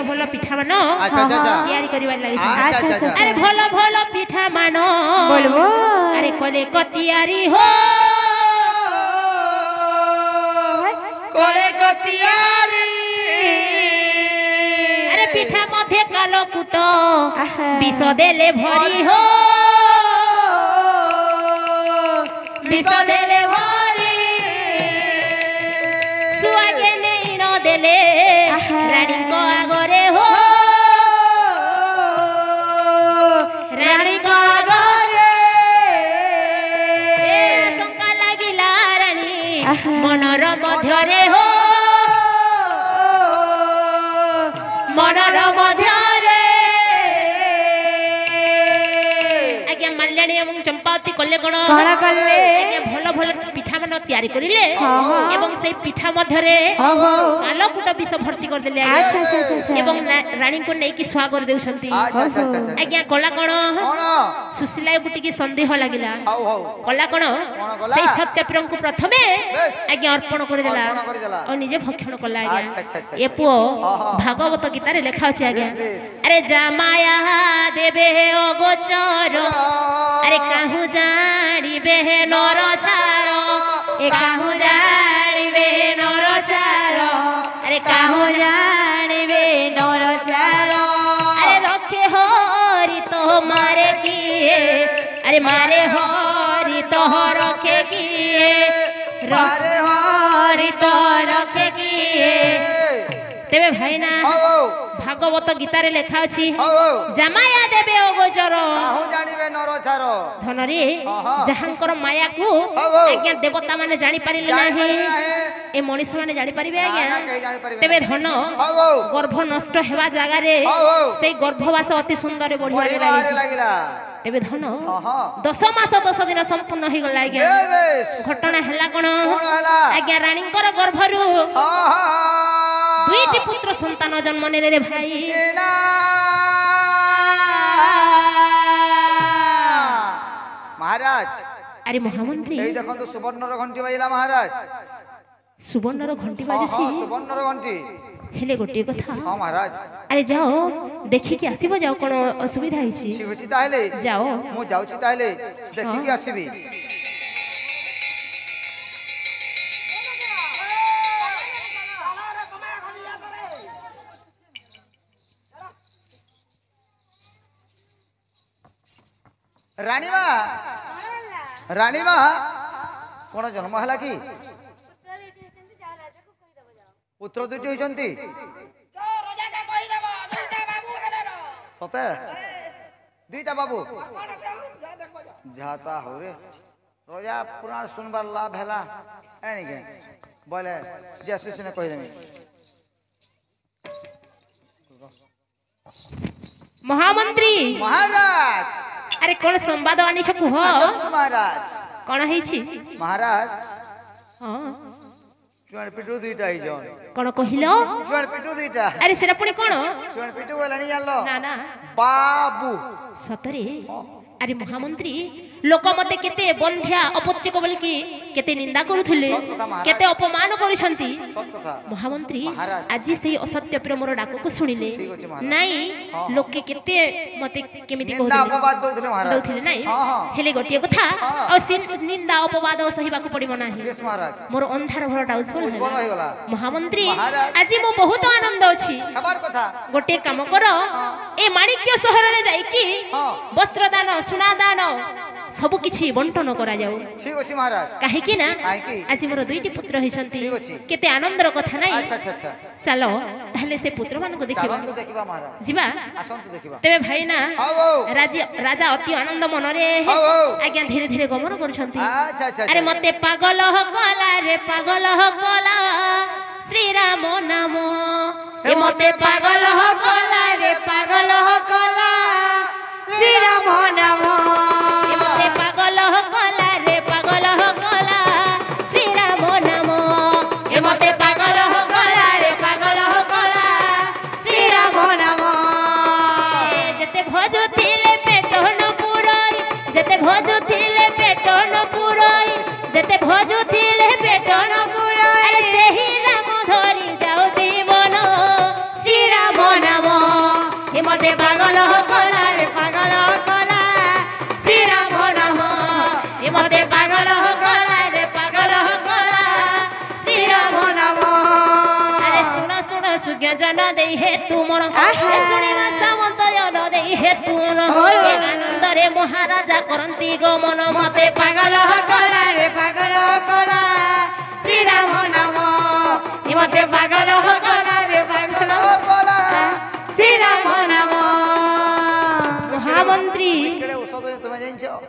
भल पिठा मान तैयारी करिवार लागि अरे भल भल पिठा मान बोलबो अरे कले कतियारी हो कले कतियारी अरे पिठा मध्ये कालो कुट विष देले भरी हो विष देले भरी सुआगे नहीं न देले रानी को आगरे हो रानी को आगरे शंका लागिला रानी मनर मध्यरे हो मनर मध्यरे आज्ञा माल्याणी एवं चंपावती कले कोन कले आज्ञा भल भल पिठा मान तैयारी करिले एवं से पिठा मध्यरे कालो कुट विष भर्ती कर देले एवं रानी को नै कि स्वा कर देउछंती आज्ञा कला कोन सुशीला गुटी की संदेह लागिला कला कोन से सत्यप्रियं को प्रथमे आज्ञा अर्पण कर देला और निजे भक्षण कला आज्ञा ए पुओ भागवत गीता रे लिखा अछि आज्ञा अरे जामाया देबे ओ गोचर अरे काहू जानिबे नरचार ए काहू जानिबे नरचार अरे काहू जानिबे नरचार अरे रखे हरि तो मारे किए अरे मारे हरि तो रखे किए मारे हरि तो रखे किए तेबे भाई ना भागवत गीता रे लिखा अछि जामाया देबे अगोचर काहू जानिबे नरचार धन रे जहांकर माया को आज्ञा देवता माने जानि परिले नाही ए मनुष्य माने जानि परिबे आज्ञा तेबे धन गर्भ नष्ट हेबा जागा रे सेई गर्भवास अति सुंदर बढ़िया लागिला तेबे धन 10 मास 10 दिन संपूर्ण हो गला आज्ञा घटना हला कोन आज्ञा रानीकर गर्भरु दुईटी पुत्र संतान जन्म नेले रे भाई महाराज अरे महामंत्री এই দেখুন তো সুবর্ণর ঘন্টি বাজিলা মহারাজ सुवर्णर घंटी बाजुसी সুবর্ণর ঘন্টি हेले गोटे कथा हां महाराज अरे जाओ देखि कि आसीबो जाओ कोन असुविधा हिची ठीक अछि ताहले जाओ मु जाउछि ताहले देखि कि आसीबी रानी मा कोन जन्म हला की पुत्र दुटी होइचंती सते दुईटा बाबू जाता हो रे रोजा पुराण सुनबार लाभ हैला एनी के बोले जैसे से कहि देमी महामंत्री महाराज अरे कोन संवाद आनी छ कुह महाराज कोन हिची महाराज हां चुआर पिटू दुईटा ही जन कोन कहिलो चुआर पिटू दुईटा अरे सेटा पुनी कोन चुआर पिटू बोला नहीं जानलो ना ना बाबू सतरे अरे महामंत्री लोक मते केते बंध्या अपत्रिक बोली कि केते निंदा करूथले केते अपमान करूछंती सत कथा महामंत्री आज से असत्य प्रेमर डाक को सुनिले नाही लोके केते मते केमिति निंदा अपवाद दउथले महाराज दउथले नाही हेले गोटिए कथा और निंदा अपवाद सहिबा को पड़िबो नाही यस महाराज मोर अंधार घर डाउस बोल होला महामंत्री आज मो बहुत आनंद अछि खबर कथा गोटे काम करो ए माणिक्य शहर रे जाई कि वस्त्र दान सुना दान सब किछि बंटन करा जाऊ ठीक अछि महाराज काहे कि ना आज मोर दुईटी पुत्र हिसंती केते आनंदर कथा नाही अच्छा अच्छा अच्छा चलो ताहले से पुत्र मान को देखिबा चालंतु देखिबा महाराज जीवा आसंतु देखिबा तबे भाई ना राजा अति आनंद मनरे आज्ञा धीरे धीरे गमन करूछंती अच्छा अच्छा अरे मते पागल हो कला रे पागल हो कला श्री राम नाम ए मते पागल हो कला रे पागल हो कला श्री राम नाम ए मते पागल हो कला रे पागल हो कला श्री राम नाम ए मते पागल हो कला रे पागल हो कला श्री राम नाम जते भजुथिले पेट न पुरई जते भजुथिले पेट न पुरई जते भजुथिले पेट न पुरई सेही राम धरि जाऊ जीवन श्री राम नाम ଜନ ଦେଇ ହେ ତୁମର ଶୁଣିବା ସାମନ୍ତ ଜନ ଦେଇ ହେ ତୁମର ଆନନ୍ଦରେ ମହାରାଜା କରନ୍ତି ଗମନ ମତେ ପାଗଳ କଲା ରେ ପାଗଳ କଲା ଶ୍ରୀରାମ ନାମ ମତେ ପାଗଳ କଲା ରେ ପାଗଳ କଲା ଶ୍ରୀରାମ ନାମ। ମହାମନ୍ତ୍ରୀ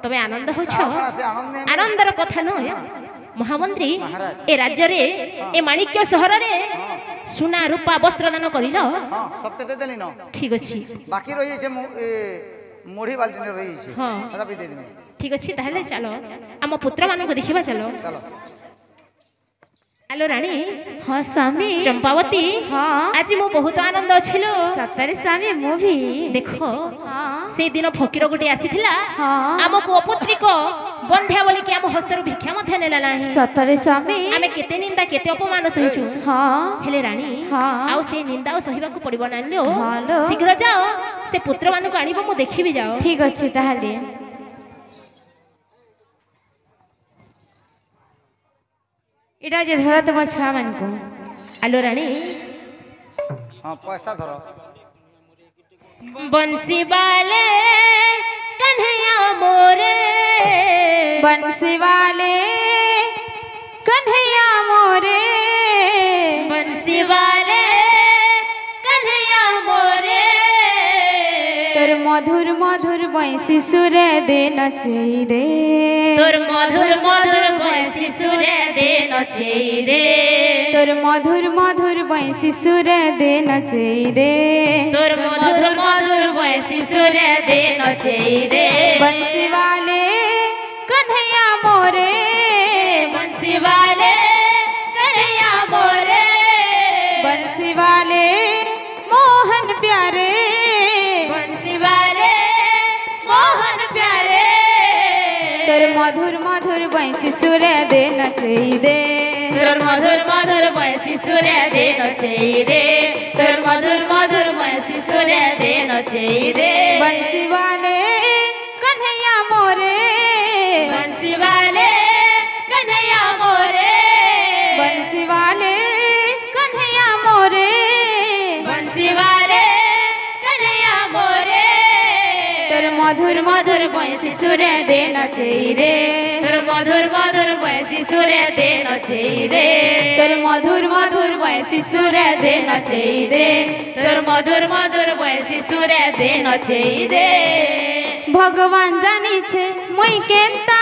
ତମେ ଆନନ୍ଦ ହଉଛ ଆନନ୍ଦର କଥା ନୁହେଁ ମହାମନ୍ତ୍ରୀ ଏ ରାଜ୍ୟରେ ଏ ମାଣିକ୍ୟ ସହରରେ ସୁନା ରୂପା ବସ୍ତ୍ର ଦାନ କରିଲ ଠିକ ଅଛି ବାକି ରହିଛି ମୁଢି ବାଲ୍ଟିରେ ରହିଛି ହଁ ଠିକ ଅଛି ତାହେଲେ ଚାଲ ଆମ ପୁତ୍ର ମାନଙ୍କୁ ଦେଖିବା ଚାଲ हेलो रानी हाँ स्वामी चंपावती हाँ आज मो बहुत आनंद अच्छिलो सतरे स्वामी मु भी देखो हाँ से दिन फकीर गोटे आसीथिला हाँ हमको अपत्रिक बंध्या बोली कि हम हस्तर भिक्षा मध्य नेला नाही सतरे स्वामी आमे केते निंदा केते अपमान सहिछु हाँ हेले रानी हाँ आउ से निंदा सहिबा को पड़िबो नानियो हालो शीघ्र जाओ से पुत्र मान को आनिबो मु देखिबी जाओ ठीक अछि ताहाले इटा जे धर तुम छुआ मान को आलो रानी हां पैसा धरो बंसी वाले कन्हैया मोरे बंसी वाले कन्हैया मोरे बंसी वाले कन्हैया मोरे तोर मधुर मधुर बंसी सुर दे नचई दे तोर मधुर मधुर बंसी सुर दे नचई दे तोर मधुर मधुर बंसी सुर दे नचई दे तोर मधुर मधुर बंसी सुर दे नचई दे बंसी वाले कन्हैया मोरे बंसी वाले कन्हैया मोरे बंसी वाले मोहन प्यारे बंसी वाले मोहन प्यारे तोर मधुर मधुर बंसी सुर दे नचई दे तोर मधुर मधुर बंसी सुर दे नचई दे तोर मधुर मधुर बंसी सुर दे नचई दे बंसी वाले कन्हैया मोरे बंसी वाले कन्हैया मोरे बंसी वाले कन्हैया मोरे बंसी वाले कन्हैया मोरे तोर मधुर मधुर बंसी सुर दे नचई दे तोर मधुर मधुर बंसी सुर दे नचई दे तोर मधुर मधुर बंसी सुर दे नचई दे तोर मधुर मधुर बंसी सुर दे नचई दे भगवान जानी छे मुई केंता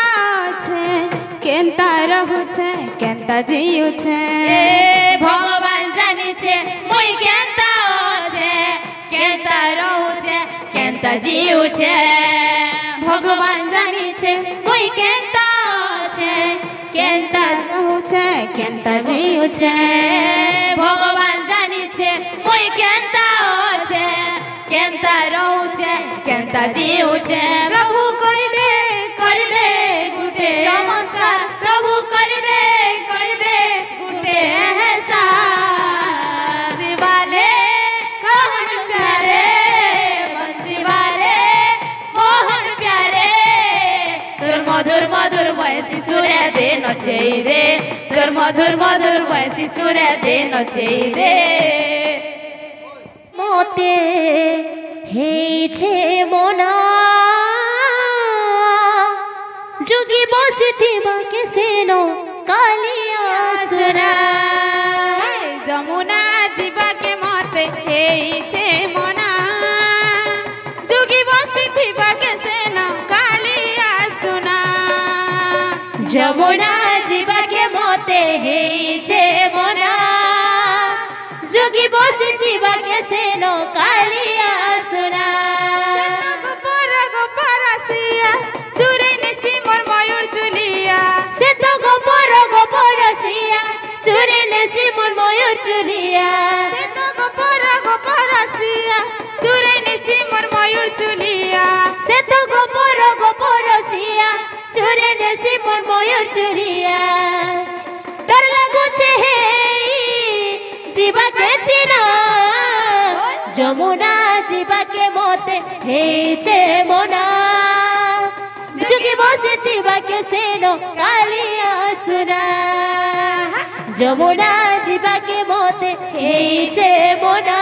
छे केंता रहू छे केंता जीयू छे भगवान जानी छे मुई केंता छे केंता रहू छे केंता जीऊ छे भगवान जानी छे मुई केंता छे केंता रहू छे केंता जीयू छे भगवान जानी छे मुई केंता छे केंता रहू छे केंता जीऊ छे प्रभु कर दे गुटे चमत्कार प्रभु कर दे गुटे एहसान शिवाले कहन प्यारे बंसी वाले मोहन प्यारे तोर मधुर मधुर बंसी सुर दे नचई दे तोर मधुर मधुर बंसी सुर दे नचई दे मोते हेइछे मोना जोगी बसिथिबा के सेनो कालिया सुना जमुना जीवा के मते हेइछे मना जोगी बसिथिबा के सेना कालिया सुना जमुना जीवा के मते हेइछे मोना जोगी बसिथिबा के सेनो कालिया सुना गोपर सिया चुरे निसी मोर मयूर चुलिया से तो गोपर सिया चुरे निसी मोर मयूर चुलिया से तो गोपर सिया चुरे निसी मोर मयूर चुलिया से तो गोपर सिया चुरे निसी मोर मयूर चुलिया डर लागो छे जीवा के चिना जमुना जीवा के मोते हेइछे मोना जोगी बसिथिबा के सेनो कालिया सुना যমুনা ଯିବାକେ মতে ହେଇଛେ মনা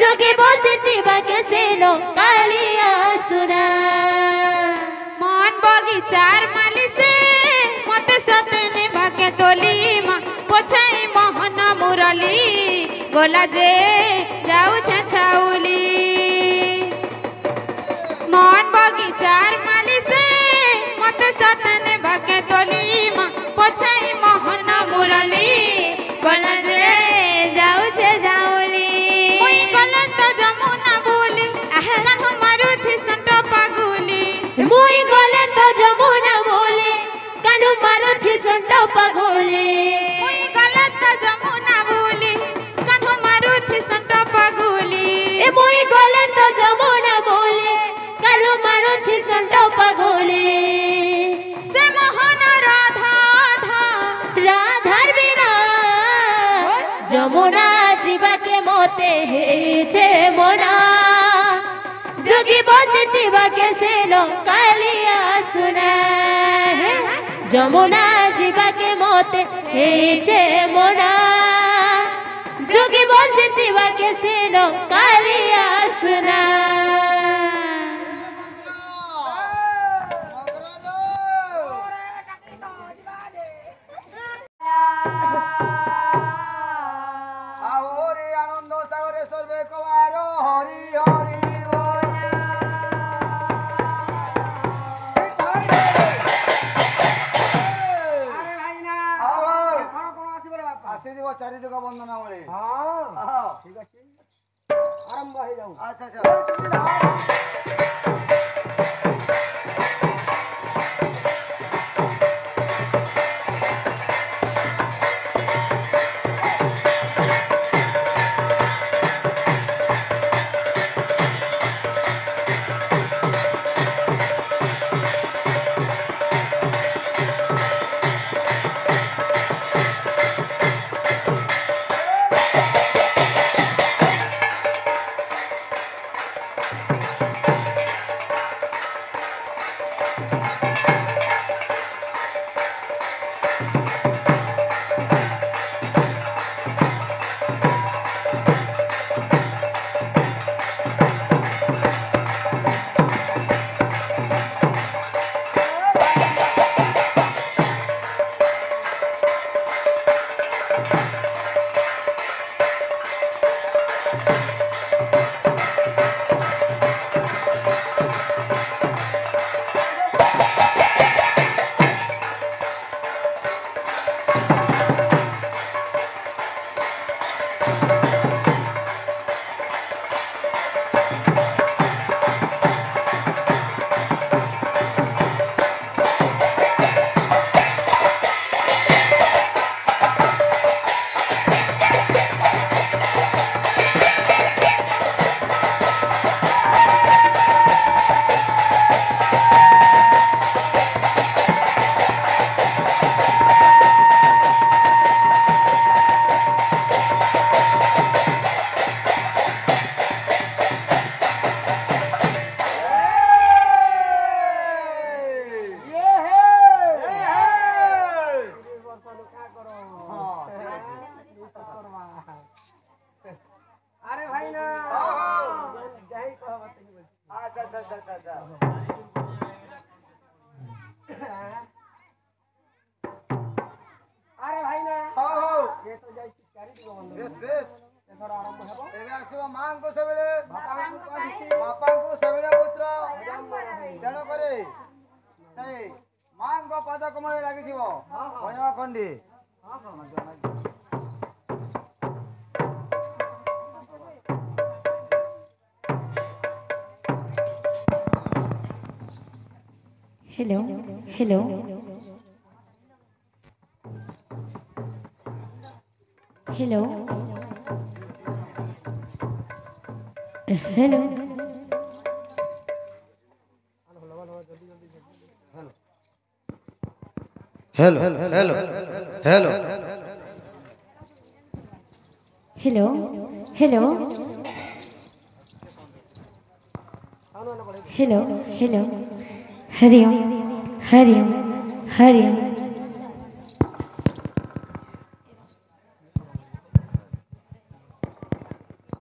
যোগে বসিতিবাকে সেন কালিয়া সুনা মন বগিচার মালিসে মতে সতনে বাকে তোলিমা পোছাই মোহন মুরলি গোলা যে যাউছে ছাউলি মন বগিচার মালিসে মতে সতনে বাকে তোলিমা পোছাই মোহন মুরলি গোলা যে যাউছে ছাউলি মুই গলে তো যমুনা বলি কানু মারুথি সন্ত পাগুলি মুই গলে তো যমুনা বলে কানু মারুথি সন্ত পাগলে মুই গলে তো যমুনা বলি কানু মারুথি সন্ত পাগুলি এ মুই গলে তো যমুনা বলে কানু মারুথি সন্ত পাগলে সে মোহন রাধা রাধার বিনা যমুনা ଯିବାକେ মতে ହେଇଛେ মনা যোগী বসিতিবাকে সেন কালিয়া সুনা যমুনা ଯିବାକେ মতে ହେଇଛେ মনা যোগী বসিতিবাকে সেন কালিয়া সুনা আহরি আনন্দ সাগরে সর্বে কবার হরি হরি বল। আসিব চারিদিক বন্দনা বলে ঠিক আছে আরম্ভ হয়ে যাও আচ্ছা আচ্ছা Hello, hello. Hello. Hello. Hello, hello, hello. Hello, hello. Hello, hello. Hari Om, Hari Om, Hari Om.